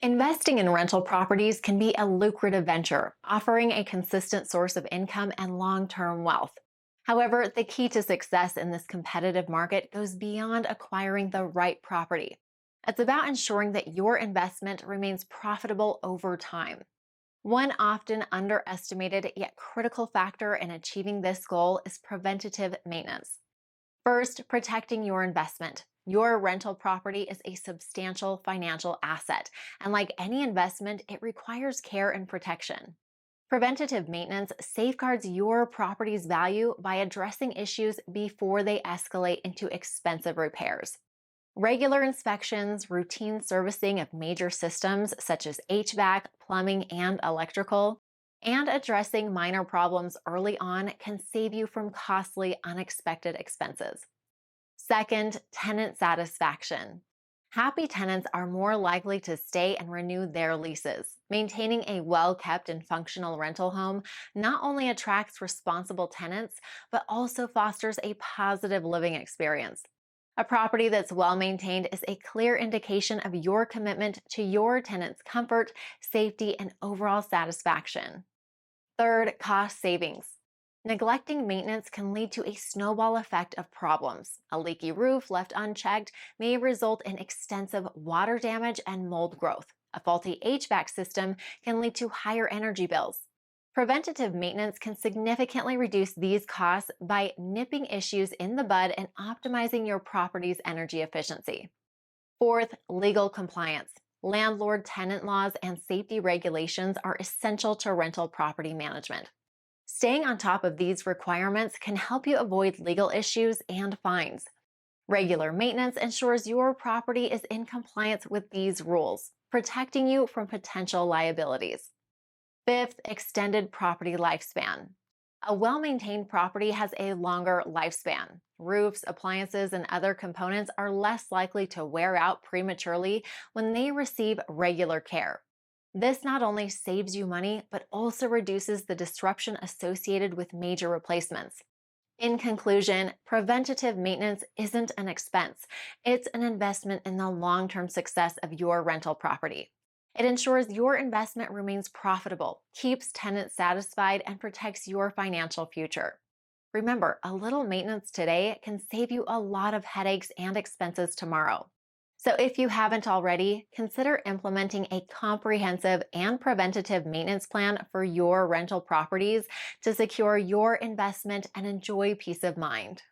Investing in rental properties can be a lucrative venture, offering a consistent source of income and long term wealth. However, the key to success in this competitive market goes beyond acquiring the right property. It's about ensuring that your investment remains profitable over time. One often underestimated yet critical factor in achieving this goal is preventative maintenance. First, protecting your investment. Your rental property is a substantial financial asset, and like any investment, it requires care and protection. Preventative maintenance safeguards your property's value by addressing issues before they escalate into expensive repairs. Regular inspections, routine servicing of major systems such as HVAC, plumbing, and electrical, and addressing minor problems early on can save you from costly, unexpected expenses. Second, tenant satisfaction. Happy tenants are more likely to stay and renew their leases. Maintaining a well kept and functional rental home not only attracts responsible tenants, but also fosters a positive living experience. A property that's well maintained is a clear indication of your commitment to your tenants' comfort, safety, and overall satisfaction. Third, cost savings. Neglecting maintenance can lead to a snowball effect of problems. A leaky roof left unchecked may result in extensive water damage and mold growth. A faulty HVAC system can lead to higher energy bills. Preventative maintenance can significantly reduce these costs by nipping issues in the bud and optimizing your property's energy efficiency. Fourth, legal compliance. Landlord tenant laws and safety regulations are essential to rental property management. Staying on top of these requirements can help you avoid legal issues and fines. Regular maintenance ensures your property is in compliance with these rules, protecting you from potential liabilities. Fifth, extended property lifespan. A well maintained property has a longer lifespan. Roofs, appliances, and other components are less likely to wear out prematurely when they receive regular care. This not only saves you money, but also reduces the disruption associated with major replacements. In conclusion, preventative maintenance isn't an expense, it's an investment in the long term success of your rental property. It ensures your investment remains profitable, keeps tenants satisfied, and protects your financial future. Remember, a little maintenance today can save you a lot of headaches and expenses tomorrow. So, if you haven't already, consider implementing a comprehensive and preventative maintenance plan for your rental properties to secure your investment and enjoy peace of mind.